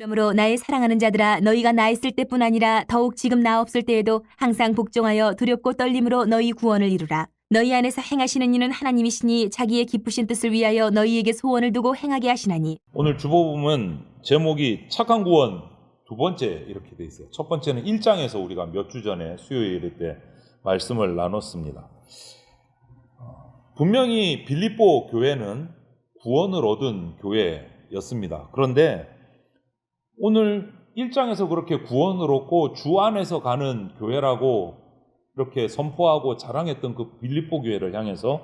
그러므로 나의 사랑하는 자들아, 너희가 나 있을 때뿐 아니라 더욱 지금 나 없을 때에도 항상 복종하여 두렵고 떨림으로 너희 구원을 이루라. 너희 안에서 행하시는 이는 하나님이시니 자기의 기쁘신 뜻을 위하여 너희에게 소원을 두고 행하게 하시나니. 오늘 주보음은 제목이 착한 구원 두 번째 이렇게 돼 있어요. 첫 번째는 1장에서 우리가 몇 주 전에 수요일 때 말씀을 나눴습니다. 분명히 빌립보 교회는 구원을 얻은 교회였습니다. 그런데 오늘 1장에서 그렇게 구원을 얻고 주 안에서 가는 교회라고 이렇게 선포하고 자랑했던 그 빌립보 교회를 향해서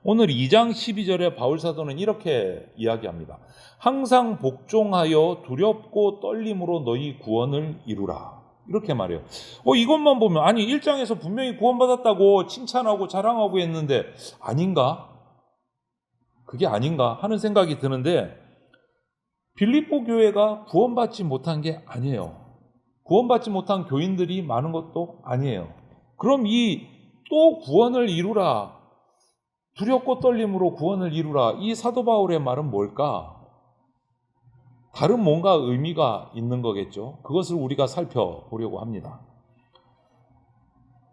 오늘 2장 12절에 바울사도는 이렇게 이야기합니다. 항상 복종하여 두렵고 떨림으로 너희 구원을 이루라. 이렇게 말해요. 이것만 보면 아니 1장에서 분명히 구원받았다고 칭찬하고 자랑하고 했는데 아닌가? 그게 아닌가 하는 생각이 드는데 빌립보 교회가 구원받지 못한 게 아니에요. 구원받지 못한 교인들이 많은 것도 아니에요. 그럼 이 또 구원을 이루라, 두렵고 떨림으로 구원을 이루라, 이 사도 바울의 말은 뭘까? 다른 뭔가 의미가 있는 거겠죠. 그것을 우리가 살펴보려고 합니다.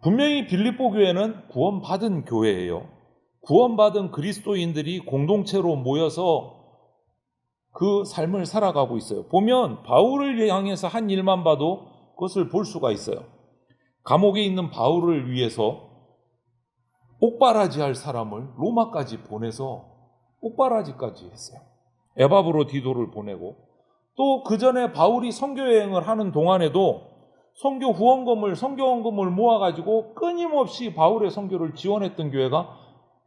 분명히 빌립보 교회는 구원받은 교회예요. 구원받은 그리스도인들이 공동체로 모여서 그 삶을 살아가고 있어요. 보면 바울을 향해서 한 일만 봐도 그것을 볼 수가 있어요. 감옥에 있는 바울을 위해서 옥바라지할 사람을 로마까지 보내서 옥바라지까지 했어요. 에바브로 디도를 보내고 또 그 전에 바울이 선교여행을 하는 동안에도 선교 헌금을 모아가지고 끊임없이 바울의 선교를 지원했던 교회가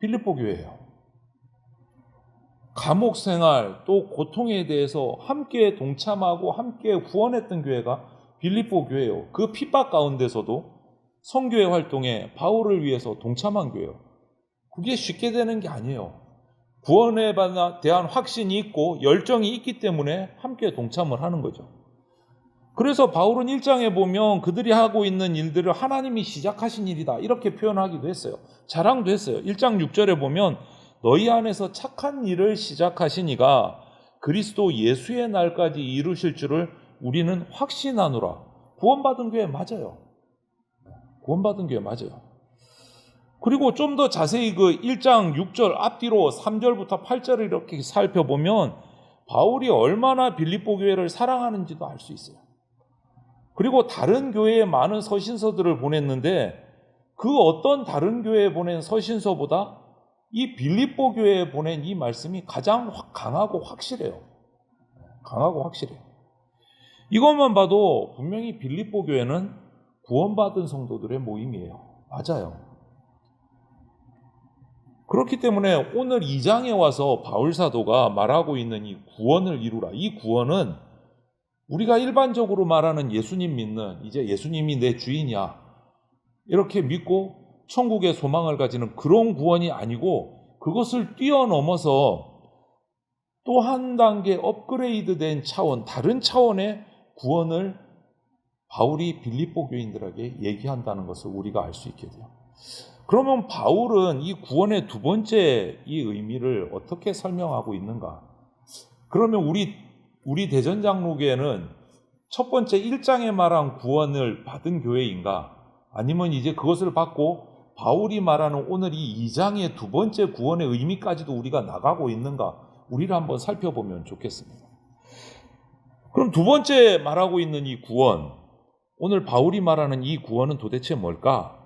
빌립보 교회예요. 감옥 생활 또 고통에 대해서 함께 동참하고 함께 구원했던 교회가 빌립보 교회예요. 그 핍박 가운데서도 선교의 활동에 바울을 위해서 동참한 교회예요. 그게 쉽게 되는 게 아니에요. 구원에 대한 확신이 있고 열정이 있기 때문에 함께 동참을 하는 거죠. 그래서 바울은 1장에 보면 그들이 하고 있는 일들을 하나님이 시작하신 일이다 이렇게 표현하기도 했어요. 자랑도 했어요. 1장 6절에 보면 너희 안에서 착한 일을 시작하시니가 그리스도 예수의 날까지 이루실 줄을 우리는 확신하노라. 구원받은 교회 맞아요. 구원받은 교회 맞아요. 그리고 좀 더 자세히 그 1장 6절 앞뒤로 3절부터 8절을 이렇게 살펴보면 바울이 얼마나 빌립보 교회를 사랑하는지도 알 수 있어요. 그리고 다른 교회에 많은 서신서들을 보냈는데 그 어떤 다른 교회에 보낸 서신서보다 이 빌립보 교회에 보낸 이 말씀이 가장 강하고 확실해요. 강하고 확실해요. 이것만 봐도 분명히 빌립보 교회는 구원받은 성도들의 모임이에요. 맞아요. 그렇기 때문에 오늘 2장에 와서 바울 사도가 말하고 있는 이 구원을 이루라. 이 구원은 우리가 일반적으로 말하는 예수님 믿는 이제 예수님이 내 주인이야 이렇게 믿고 천국의 소망을 가지는 그런 구원이 아니고 그것을 뛰어넘어서 또 한 단계 업그레이드된 차원, 다른 차원의 구원을 바울이 빌립보 교인들에게 얘기한다는 것을 우리가 알 수 있게 돼요. 그러면 바울은 이 구원의 두 번째 이 의미를 어떻게 설명하고 있는가? 그러면 우리 대전장로교회는 첫 번째 1장에 말한 구원을 받은 교회인가? 아니면 이제 그것을 받고 바울이 말하는 오늘 이 2장의 두 번째 구원의 의미까지도 우리가 나가고 있는가? 우리를 한번 살펴보면 좋겠습니다. 그럼 두 번째 말하고 있는 이 구원, 오늘 바울이 말하는 이 구원은 도대체 뭘까?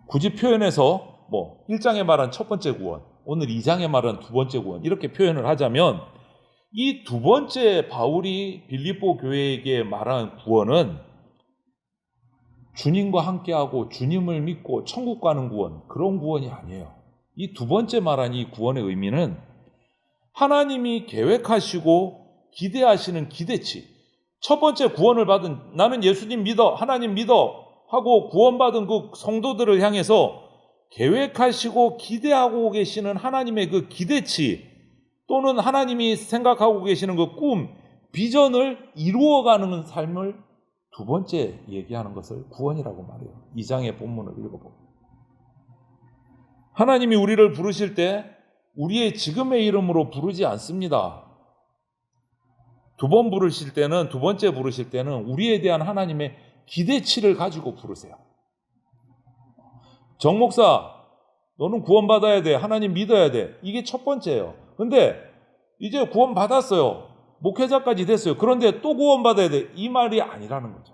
굳이 표현해서 1장에 말한 첫 번째 구원, 오늘 2장에 말한 두 번째 구원 이렇게 표현을 하자면 이 두 번째 바울이 빌립보 교회에게 말한 구원은 주님과 함께하고 주님을 믿고 천국 가는 구원, 그런 구원이 아니에요. 이 두 번째 말한 이 구원의 의미는 하나님이 계획하시고 기대하시는 기대치. 첫 번째 구원을 받은 나는 예수님 믿어, 하나님 믿어 하고 구원받은 그 성도들을 향해서 계획하시고 기대하고 계시는 하나님의 그 기대치 또는 하나님이 생각하고 계시는 그 꿈, 비전을 이루어가는 삶을 두 번째 얘기하는 것을 구원이라고 말해요. 2장의 본문을 읽어보고 하나님이 우리를 부르실 때 우리의 지금의 이름으로 부르지 않습니다. 두 번 부르실 때는, 두 번째 부르실 때는 우리에 대한 하나님의 기대치를 가지고 부르세요. 정 목사, 너는 구원받아야 돼. 하나님 믿어야 돼. 이게 첫 번째예요. 근데 이제 구원받았어요. 목회자까지 됐어요. 그런데 또 구원받아야 돼. 이 말이 아니라는 거죠.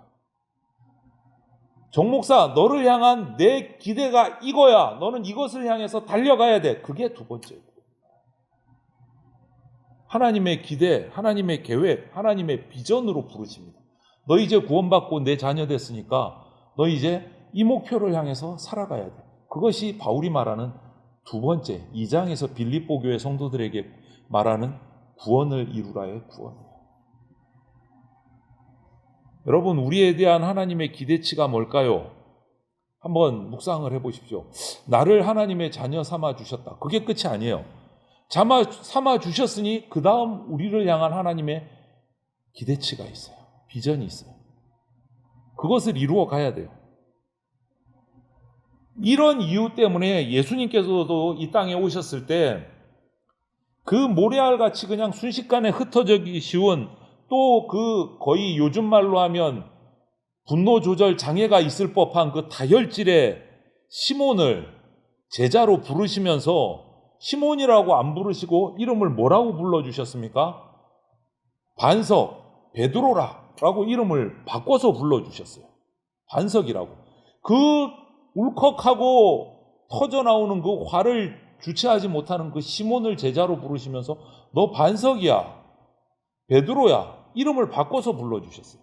정 목사, 너를 향한 내 기대가 이거야. 너는 이것을 향해서 달려가야 돼. 그게 두 번째고. 하나님의 기대, 하나님의 계획, 하나님의 비전으로 부르십니다. 너 이제 구원받고 내 자녀 됐으니까 너 이제 이 목표를 향해서 살아가야 돼. 그것이 바울이 말하는 두 번째, 2장에서 빌립보 교회 성도들에게 말하는 구원을 이루라의 구원이에요. 여러분, 우리에 대한 하나님의 기대치가 뭘까요? 한번 묵상을 해보십시오. 나를 하나님의 자녀 삼아 주셨다. 그게 끝이 아니에요. 삼아 주셨으니 그 다음 우리를 향한 하나님의 기대치가 있어요. 비전이 있어요. 그것을 이루어 가야 돼요. 이런 이유 때문에 예수님께서도 이 땅에 오셨을 때 그 모래알같이 그냥 순식간에 흩어지기 쉬운, 또 그 거의 요즘 말로 하면 분노 조절 장애가 있을 법한 그 다혈질의 시몬을 제자로 부르시면서 시몬이라고 안 부르시고 이름을 뭐라고 불러주셨습니까? 반석, 베드로라고 이름을 바꿔서 불러주셨어요. 반석이라고. 그 울컥하고 터져나오는 그 화를 주체하지 못하는 그 시몬을 제자로 부르시면서 너 반석이야, 베드로야, 이름을 바꿔서 불러주셨어요.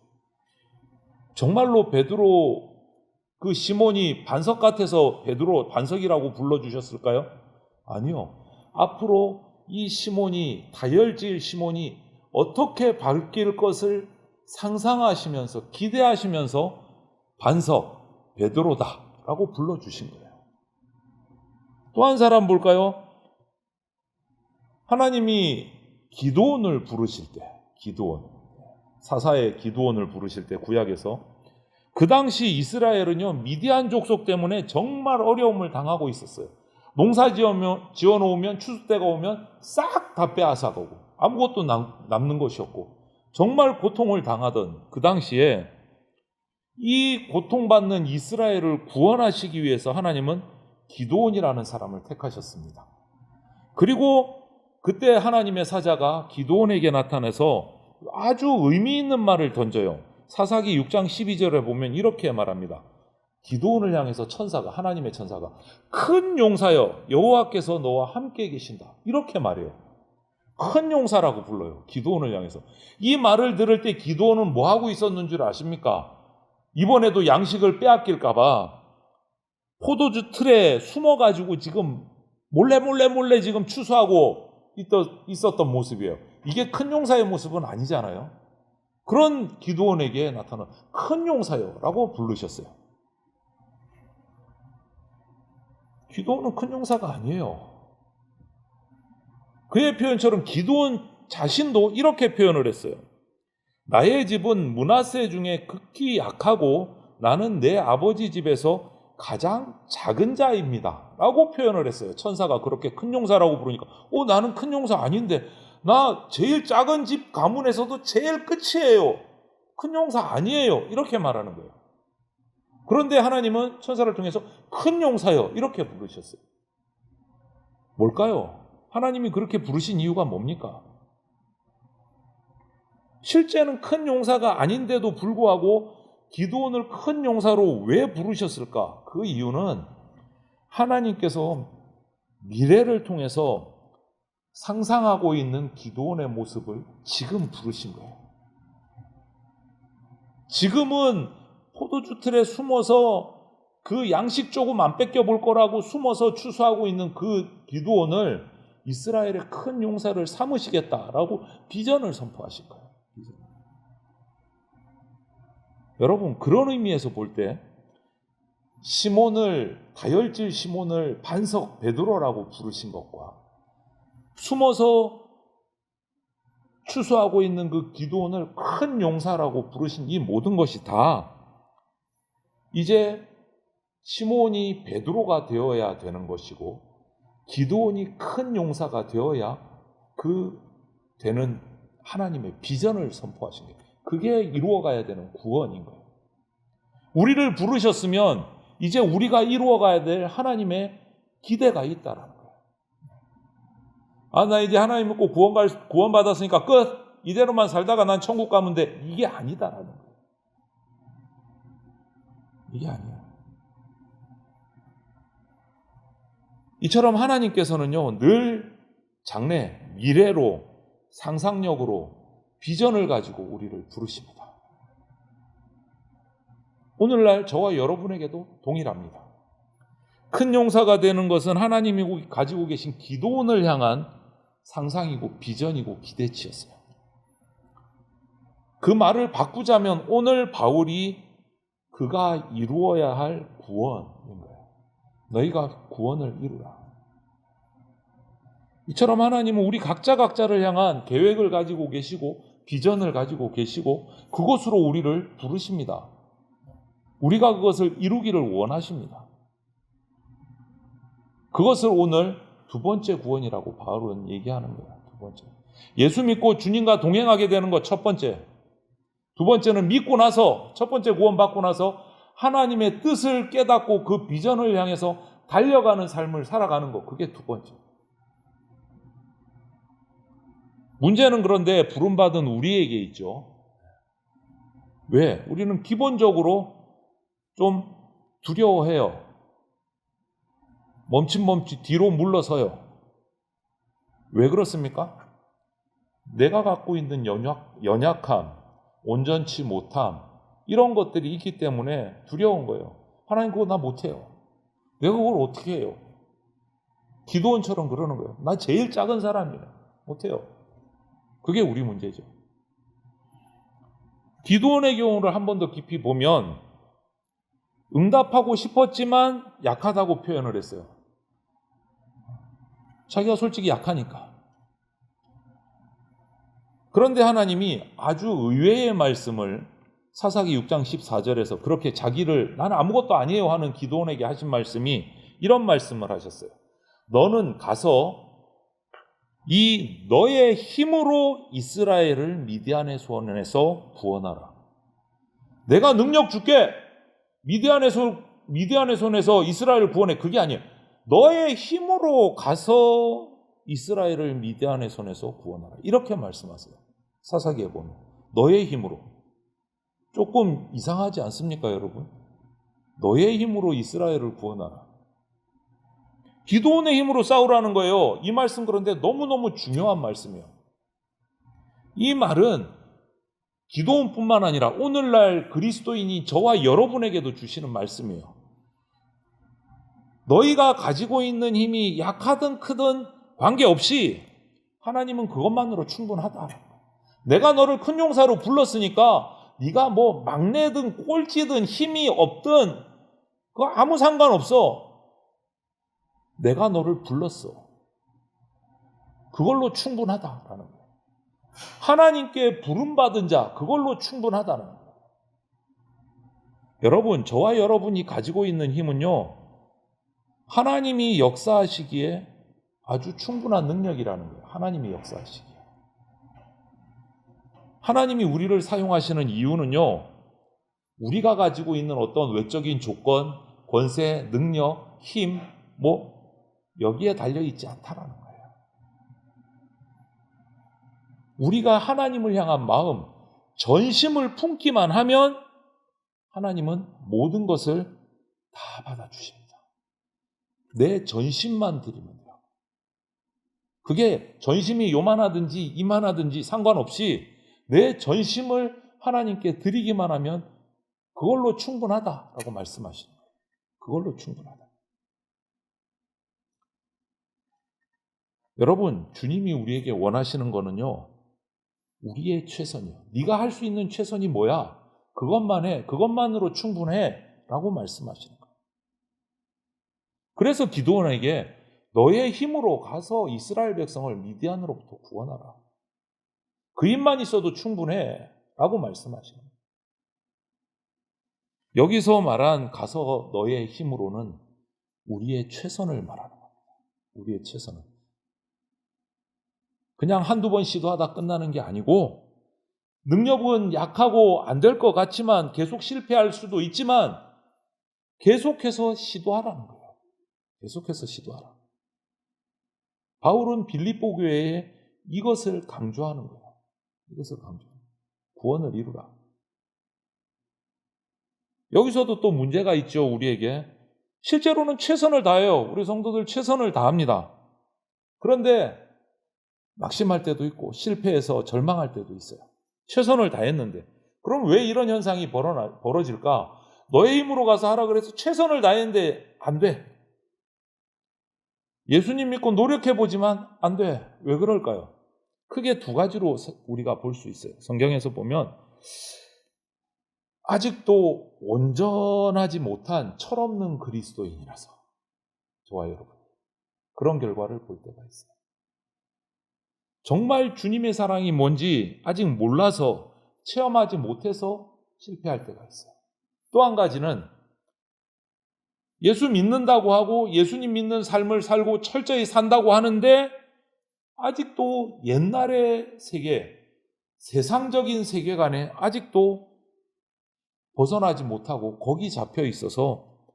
정말로 베드로, 그 시몬이 반석 같아서 베드로 반석이라고 불러주셨을까요? 아니요. 앞으로 이 시몬이, 다혈질 시몬이 어떻게 바뀔 것을 상상하시면서 기대하시면서 반석, 베드로다라고 불러주신 거예요. 또 한 사람 볼까요? 하나님이 기드온을 부르실 때, 기드온, 사사의 기드온을 부르실 때 구약에서 그 당시 이스라엘은요, 미디안 족속 때문에 정말 어려움을 당하고 있었어요. 농사 지어놓으면 추수 때가 오면 싹 다 빼앗아가고 아무것도 남는 것이 없고 정말 고통을 당하던 그 당시에 이 고통받는 이스라엘을 구원하시기 위해서 하나님은 기드온이라는 사람을 택하셨습니다. 그리고 그때 하나님의 사자가 기드온에게 나타나서 아주 의미 있는 말을 던져요. 사사기 6장 12절에 보면 이렇게 말합니다. 기드온을 향해서 천사가, 하나님의 천사가 큰 용사여 여호와께서 너와 함께 계신다, 이렇게 말해요. 큰 용사라고 불러요. 기드온을 향해서. 이 말을 들을 때 기드온은 뭐 하고 있었는 줄 아십니까? 이번에도 양식을 빼앗길까 봐 포도주 틀에 숨어가지고 지금 몰래 지금 추수하고 있었던 모습이에요. 이게 큰 용사의 모습은 아니잖아요. 그런 기드온에게 나타난 큰 용사요 라고 부르셨어요. 기드온은 큰 용사가 아니에요. 그의 표현처럼 기드온 자신도 이렇게 표현을 했어요. 나의 집은 므낫세 중에 극히 약하고 나는 내 아버지 집에서 가장 작은 자입니다 라고 표현을 했어요. 천사가 그렇게 큰 용사라고 부르니까 나는 큰 용사 아닌데, 나 제일 작은 집 가문에서도 제일 끝이에요. 큰 용사 아니에요. 이렇게 말하는 거예요. 그런데 하나님은 천사를 통해서 큰 용사요 이렇게 부르셨어요. 뭘까요? 하나님이 그렇게 부르신 이유가 뭡니까? 실제는 큰 용사가 아닌데도 불구하고 기드온을 큰 용사로 왜 부르셨을까? 그 이유는 하나님께서 미래를 통해서 상상하고 있는 기드온의 모습을 지금 부르신 거예요. 지금은 포도주 틀에 숨어서 그 양식 조금 안 뺏겨볼 거라고 숨어서 추수하고 있는 그 기드온을 이스라엘의 큰 용사를 삼으시겠다라고 비전을 선포하신 거예요. 여러분, 그런 의미에서 볼 때 다혈질 시몬을 반석 베드로라고 부르신 것과 숨어서 추수하고 있는 그 기드온을 큰 용사라고 부르신 이 모든 것이 다 이제 시몬이 베드로가 되어야 되는 것이고 기드온이 큰 용사가 되어야 그 되는 하나님의 비전을 선포하신 거예요. 그게 이루어가야 되는 구원인 거예요. 우리를 부르셨으면 이제 우리가 이루어가야 될 하나님의 기대가 있다라는 거예요. 나 이제 하나님 믿고 구원 받았으니까 끝. 이대로만 살다가 난 천국 가면 돼. 이게 아니다라는 거예요. 이게 아니에요. 이처럼 하나님께서는요, 늘 장래, 미래로, 상상력으로, 비전을 가지고 우리를 부르십니다. 오늘날 저와 여러분에게도 동일합니다. 큰 용사가 되는 것은 하나님이 가지고 계신 기도원을 향한 상상이고 비전이고 기대치였어요. 그 말을 바꾸자면 오늘 바울이 그가 이루어야 할 구원인 거예요. 너희가 구원을 이루라. 이처럼 하나님은 우리 각자를 향한 계획을 가지고 계시고 비전을 가지고 계시고 그곳으로 우리를 부르십니다. 우리가 그것을 이루기를 원하십니다. 그것을 오늘 두 번째 구원이라고 바울은 얘기하는 거예요. 두 번째. 예수 믿고 주님과 동행하게 되는 것 첫 번째. 두 번째는 믿고 나서, 첫 번째 구원 받고 나서 하나님의 뜻을 깨닫고 그 비전을 향해서 달려가는 삶을 살아가는 것. 그게 두 번째. 문제는 그런데 부름받은 우리에게 있죠. 왜? 우리는 기본적으로 좀 두려워해요. 멈칫멈칫 뒤로 물러서요. 왜 그렇습니까? 내가 갖고 있는 연약함, 온전치 못함, 이런 것들이 있기 때문에 두려운 거예요. 하나님 그거 나 못해요. 내가 그걸 어떻게 해요? 기도원처럼 그러는 거예요. 나 제일 작은 사람이에요. 못해요. 그게 우리 문제죠. 기도원의 경우를 한 번 더 깊이 보면 응답하고 싶었지만 약하다고 표현을 했어요. 자기가 솔직히 약하니까. 그런데 하나님이 아주 의외의 말씀을 사사기 6장 14절에서 그렇게 자기를 나는 아무것도 아니에요 하는 기도원에게 하신 말씀이 이런 말씀을 하셨어요. 너는 가서 이 너의 힘으로 이스라엘을 미디안의 손에서 구원하라. 내가 능력 줄게. 미디안의 손에서 이스라엘을 구원해. 그게 아니에요. 너의 힘으로 가서 이스라엘을 미디안의 손에서 구원하라. 이렇게 말씀하세요. 사사기에 보면 너의 힘으로. 조금 이상하지 않습니까, 여러분? 너의 힘으로 이스라엘을 구원하라. 기도원의 힘으로 싸우라는 거예요. 이 말씀 그런데 너무너무 중요한 말씀이에요. 이 말은 기도원뿐만 아니라 오늘날 그리스도인이 저와 여러분에게도 주시는 말씀이에요. 너희가 가지고 있는 힘이 약하든 크든 관계없이 하나님은 그것만으로 충분하다. 내가 너를 큰 용사로 불렀으니까 네가 뭐 막내든 꼴찌든 힘이 없든 그거 아무 상관없어. 내가 너를 불렀어. 그걸로 충분하다라는 거예요. 하나님께 부름받은 자, 그걸로 충분하다는 거예요. 여러분, 저와 여러분이 가지고 있는 힘은요, 하나님이 역사하시기에 아주 충분한 능력이라는 거예요. 하나님이 역사하시기에. 하나님이 우리를 사용하시는 이유는요, 우리가 가지고 있는 어떤 외적인 조건, 권세, 능력, 힘, 여기에 달려있지 않다라는 거예요. 우리가 하나님을 향한 마음, 전심을 품기만 하면 하나님은 모든 것을 다 받아주십니다. 내 전심만 드리면 돼요. 그게 전심이 요만하든지 이만하든지 상관없이 내 전심을 하나님께 드리기만 하면 그걸로 충분하다라고 말씀하시는 거예요. 그걸로 충분하다. 여러분, 주님이 우리에게 원하시는 거는요, 우리의 최선이요. 네가 할 수 있는 최선이 뭐야? 그것만 해. 그것만으로 충분해. 라고 말씀하시는 거예요. 그래서 기드온에게 너의 힘으로 가서 이스라엘 백성을 미디안으로부터 구원하라. 그 힘만 있어도 충분해. 라고 말씀하시는 거예요. 여기서 말한 가서 너의 힘으로는 우리의 최선을 말하는 겁니다. 우리의 최선을. 그냥 한두 번 시도하다 끝나는 게 아니고 능력은 약하고 안 될 것 같지만 계속 실패할 수도 있지만 계속해서 시도하라는 거예요. 계속해서 시도하라. 바울은 빌립보 교회에 이것을 강조하는 거예요. 이것을 강조하는 거예요. 구원을 이루라. 여기서도 또 문제가 있죠, 우리에게. 실제로는 최선을 다해요. 우리 성도들 최선을 다합니다. 그런데 낙심할 때도 있고 실패해서 절망할 때도 있어요. 최선을 다했는데. 그럼 왜 이런 현상이 벌어질까? 너의 힘으로 가서 하라 그래서 최선을 다했는데 안 돼. 예수님 믿고 노력해보지만 안 돼. 왜 그럴까요? 크게 두 가지로 우리가 볼 수 있어요. 성경에서 보면 아직도 온전하지 못한 철없는 그리스도인이라서. 저와 여러분. 그런 결과를 볼 때가 있어요. 정말 주님의 사랑이 뭔지 아직 몰라서 체험하지 못해서 실패할 때가 있어요. 또 한 가지는 예수 믿는다고 하고 예수님 믿는 삶을 살고 철저히 산다고 하는데 아직도 옛날의 세계, 세상적인 세계관에 아직도 벗어나지 못하고 거기 잡혀 있어서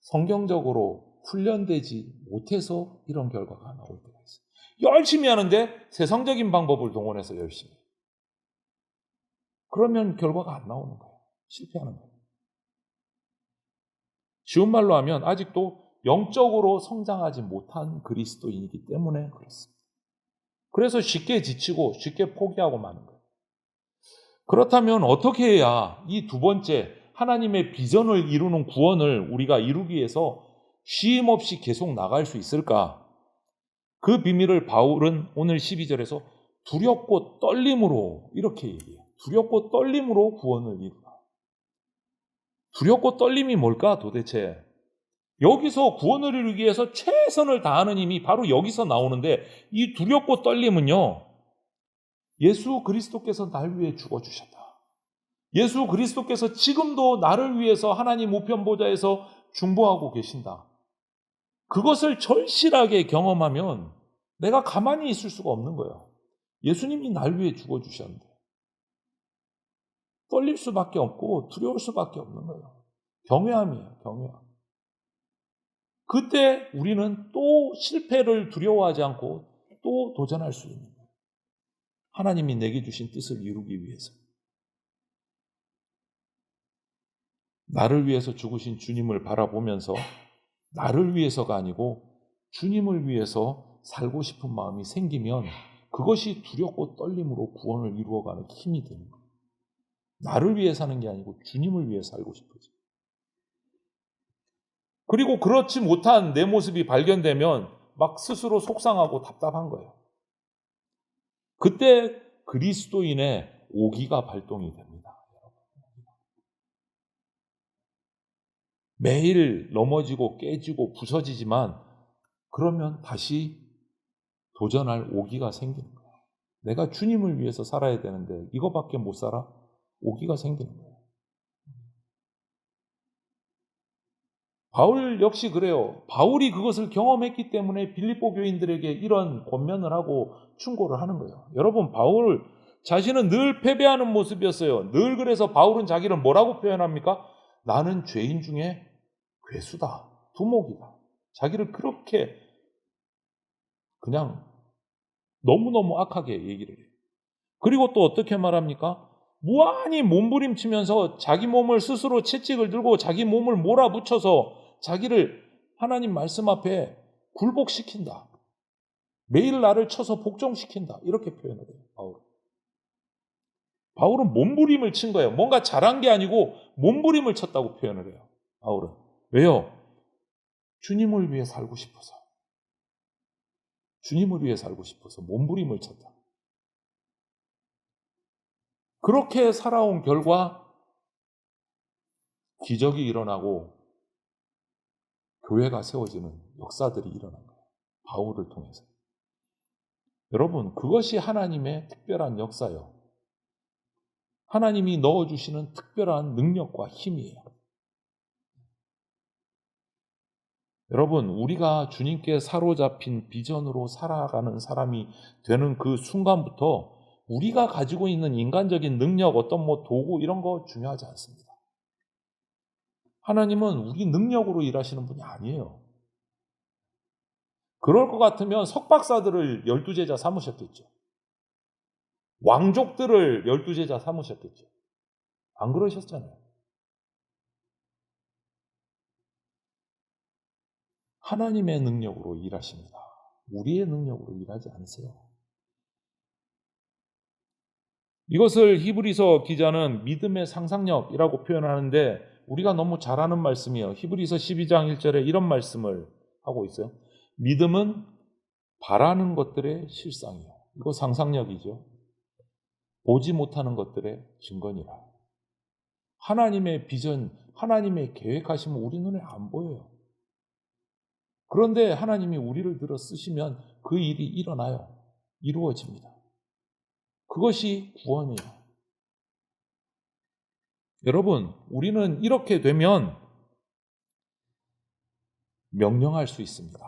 성경적으로 훈련되지 못해서 이런 결과가 나올 때가 있어요. 열심히 하는데 세상적인 방법을 동원해서 열심히. 그러면 결과가 안 나오는 거예요. 실패하는 거예요. 쉬운 말로 하면 아직도 영적으로 성장하지 못한 그리스도인이기 때문에 그렇습니다. 그래서 쉽게 지치고 쉽게 포기하고 마는 거예요. 그렇다면 어떻게 해야 이 두 번째 하나님의 비전을 이루는 구원을 우리가 이루기 위해서 쉼 없이 계속 나갈 수 있을까? 그 비밀을 바울은 오늘 12절에서 두렵고 떨림으로 이렇게 얘기해요. 두렵고 떨림으로 구원을 이루라. 두렵고 떨림이 뭘까 도대체? 여기서 구원을 이루기 위해서 최선을 다하는 힘이 바로 여기서 나오는데 이 두렵고 떨림은요. 예수 그리스도께서 날 위해 죽어주셨다. 예수 그리스도께서 지금도 나를 위해서 하나님 우편 보좌에서 중보하고 계신다. 그것을 절실하게 경험하면 내가 가만히 있을 수가 없는 거예요. 예수님이 날 위해 죽어주셨는데. 떨릴 수밖에 없고 두려울 수밖에 없는 거예요. 경외함이에요. 경외함. 그때 우리는 또 실패를 두려워하지 않고 또 도전할 수 있는 거예요. 하나님이 내게 주신 뜻을 이루기 위해서. 나를 위해서 죽으신 주님을 바라보면서 나를 위해서가 아니고 주님을 위해서 살고 싶은 마음이 생기면 그것이 두렵고 떨림으로 구원을 이루어가는 힘이 되는 거예요. 나를 위해 사는 게 아니고 주님을 위해 살고 싶어져. 그리고 그렇지 못한 내 모습이 발견되면 막 스스로 속상하고 답답한 거예요. 그때 그리스도인의 오기가 발동이 됩니다. 매일 넘어지고 깨지고 부서지지만 그러면 다시 도전할 오기가 생기는 거예요. 내가 주님을 위해서 살아야 되는데 이거밖에 못 살아? 오기가 생기는 거예요. 바울 역시 그래요. 바울이 그것을 경험했기 때문에 빌립보 교인들에게 이런 권면을 하고 충고를 하는 거예요. 여러분, 바울 자신은 늘 패배하는 모습이었어요. 늘 그래서 바울은 자기를 뭐라고 표현합니까? 나는 죄인 중에 괴수다, 두목이다. 자기를 그렇게 그냥 너무너무 악하게 얘기를 해요. 그리고 또 어떻게 말합니까? 무한히 몸부림치면서 자기 몸을 스스로 채찍을 들고 자기 몸을 몰아붙여서 자기를 하나님 말씀 앞에 굴복시킨다. 매일 나를 쳐서 복종시킨다. 이렇게 표현을 해요. 바울은 몸부림을 친 거예요. 뭔가 잘한 게 아니고 몸부림을 쳤다고 표현을 해요. 바울은. 왜요? 주님을 위해 살고 싶어서. 주님을 위해 살고 싶어서 몸부림을 쳤다. 그렇게 살아온 결과 기적이 일어나고 교회가 세워지는 역사들이 일어난 거예요. 바울을 통해서. 여러분, 그것이 하나님의 특별한 역사예요. 하나님이 넣어주시는 특별한 능력과 힘이에요. 여러분, 우리가 주님께 사로잡힌 비전으로 살아가는 사람이 되는 그 순간부터 우리가 가지고 있는 인간적인 능력, 어떤 도구 이런 거 중요하지 않습니다. 하나님은 우리 능력으로 일하시는 분이 아니에요. 그럴 것 같으면 석박사들을 12제자 삼으셨겠죠. 왕족들을 12제자 삼으셨겠죠. 안 그러셨잖아요. 하나님의 능력으로 일하십니다. 우리의 능력으로 일하지 않으세요. 이것을 히브리서 기자는 믿음의 상상력이라고 표현하는데 우리가 너무 잘 아는 말씀이에요. 히브리서 12장 1절에 이런 말씀을 하고 있어요. 믿음은 바라는 것들의 실상이요. 이거 상상력이죠. 보지 못하는 것들의 증거니라. 하나님의 비전, 하나님의 계획하시면 우리 눈에 안 보여요. 그런데 하나님이 우리를 들어 쓰시면 그 일이 일어나요. 이루어집니다. 그것이 구원이에요. 여러분, 우리는 이렇게 되면 명령할 수 있습니다.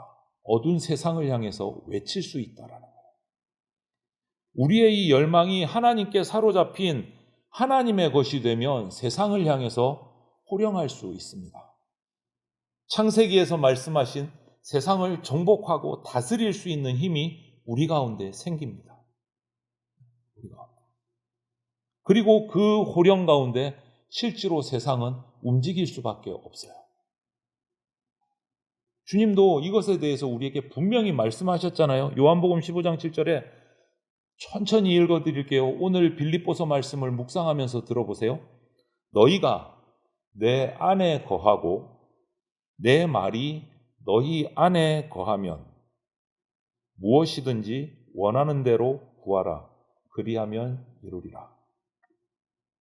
어두운 세상을 향해서 외칠 수 있다라는 거예요. 우리의 이 열망이 하나님께 사로잡힌 하나님의 것이 되면 세상을 향해서 호령할 수 있습니다. 창세기에서 말씀하신 세상을 정복하고 다스릴 수 있는 힘이 우리 가운데 생깁니다. 그리고 그 호령 가운데 실제로 세상은 움직일 수밖에 없어요. 주님도 이것에 대해서 우리에게 분명히 말씀하셨잖아요. 요한복음 15장 7절에 천천히 읽어드릴게요. 오늘 빌립보서 말씀을 묵상하면서 들어보세요. 너희가 내 안에 거하고 내 말이 너희 안에 거하면 무엇이든지 원하는 대로 구하라. 그리하면 이루리라.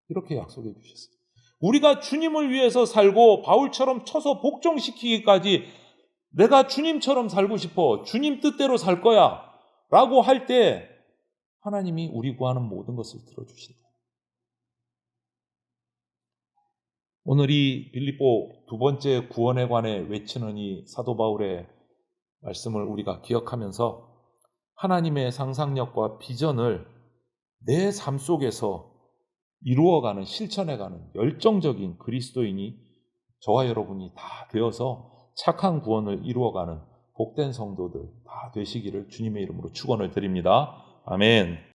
이렇게 약속해 주셨어요. 우리가 주님을 위해서 살고 바울처럼 쳐서 복종시키기까지 내가 주님처럼 살고 싶어. 주님 뜻대로 살 거야. 라고 할 때 하나님이 우리 구하는 모든 것을 들어주신다. 오늘 이 빌립보 두 번째 구원에 관해 외치는 이 사도 바울의 말씀을 우리가 기억하면서 하나님의 상상력과 비전을 내 삶 속에서 이루어가는, 실천해가는 열정적인 그리스도인이 저와 여러분이 다 되어서 착한 구원을 이루어가는 복된 성도들 다 되시기를 주님의 이름으로 축원을 드립니다. 아멘.